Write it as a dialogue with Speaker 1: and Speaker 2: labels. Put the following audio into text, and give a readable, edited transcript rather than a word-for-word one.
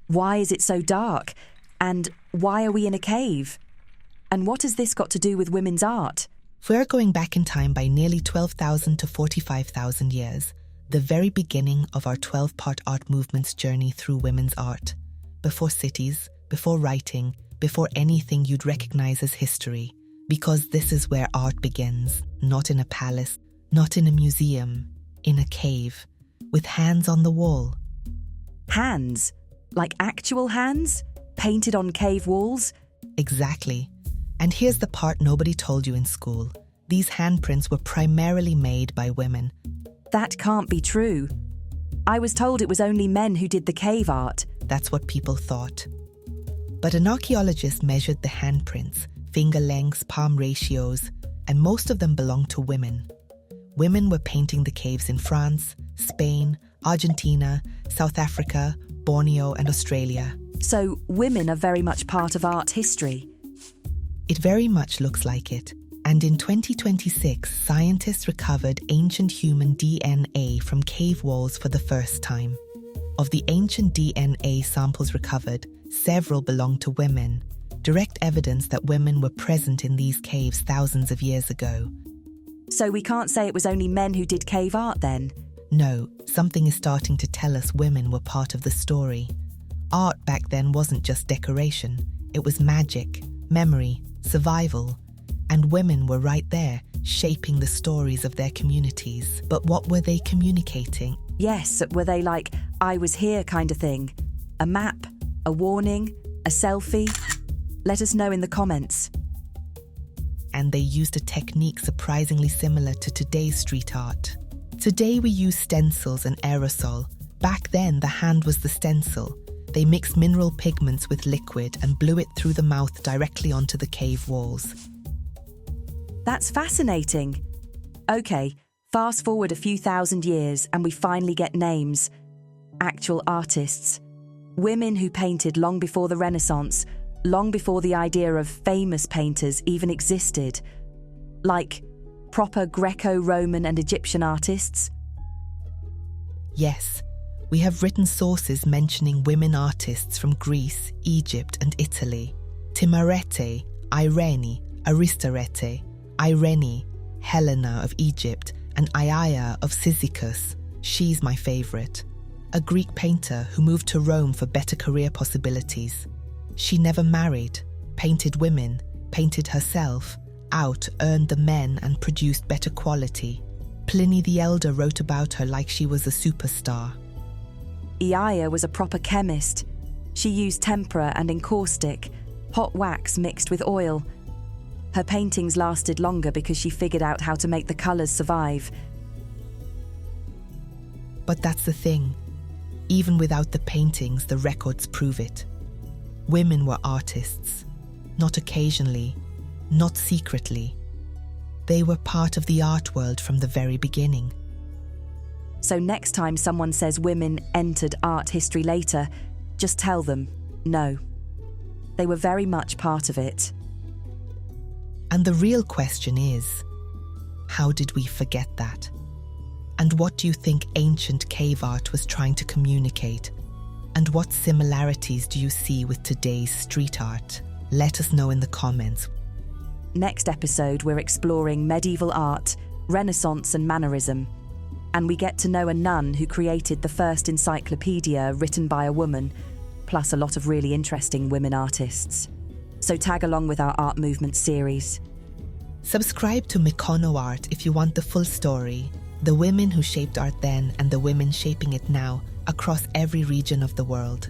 Speaker 1: Why is it so dark? And why are we in a cave? And what has this got to do with women's art?
Speaker 2: We're going back in time by nearly 12,000 to 45,000 years, the very beginning of our 12-part art movement's journey through women's art. Before cities, before writing, before anything you'd recognize as history. Because this is where art begins, not in a palace, not in a museum, in a cave, with hands on the wall.
Speaker 1: Hands? Like actual hands? Painted on cave walls?
Speaker 2: Exactly. And here's the part nobody told you in school. These handprints were primarily made by women.
Speaker 1: That can't be true. I was told it was only men who did the cave art.
Speaker 2: That's what people thought. But an archaeologist measured the handprints, finger lengths, palm ratios, and most of them belonged to women. Women were painting the caves in France, Spain, Argentina, South Africa, Borneo, and Australia.
Speaker 1: So women are very much part of art history.
Speaker 2: It very much looks like it. And in 2026, scientists recovered ancient human DNA from cave walls for the first time. Of the ancient DNA samples recovered, several belonged to women, direct evidence that women were present in these caves thousands of years ago.
Speaker 1: So we can't say it was only men who did cave art then?
Speaker 2: No, something is starting to tell us women were part of the story. Art back then wasn't just decoration, it was magic, memory, survival. And women were right there, shaping the stories of their communities. But what were they communicating?
Speaker 1: Yes, were they like, I was here kind of thing? A map? A warning? A selfie? Let us know in the comments.
Speaker 2: And they used a technique surprisingly similar to today's street art. Today we use stencils and aerosol. Back then, the hand was the stencil. They mixed mineral pigments with liquid and blew it through the mouth directly onto the cave walls.
Speaker 1: That's fascinating. Okay, fast forward a few thousand years and we finally get names. Actual artists. Women who painted long before the Renaissance, long before the idea of famous painters even existed. Like proper Greco Roman and Egyptian artists.
Speaker 2: Yes, we have written sources mentioning women artists from Greece, Egypt and Italy. Timarete, Irene, Aristarete, Irene, Helena of Egypt, and Iaia of Cyzicus. She's my favourite. A Greek painter who moved to Rome for better career possibilities. She never married, painted women, painted herself, earned the men and produced better quality. Pliny the Elder wrote about her like she was a superstar.
Speaker 1: Iaia was a proper chemist. She used tempera and encaustic, hot wax mixed with oil. Her paintings lasted longer because she figured out how to make the colours survive.
Speaker 2: But that's the thing. Even without the paintings, the records prove it. Women were artists. Not occasionally, not secretly. They were part of the art world from the very beginning.
Speaker 1: So next time someone says women entered art history later, just tell them, no. They were very much part of it.
Speaker 2: And the real question is, how did we forget that? And what do you think ancient cave art was trying to communicate? And what similarities do you see with today's street art? Let us know in the comments.
Speaker 1: Next episode, we're exploring medieval art, Renaissance and mannerism. And we get to know a nun who created the first encyclopedia written by a woman, plus a lot of really interesting women artists. So tag along with our art movement series.
Speaker 2: Subscribe to MIKONO Art if you want the full story, the women who shaped art then and the women shaping it now across every region of the world.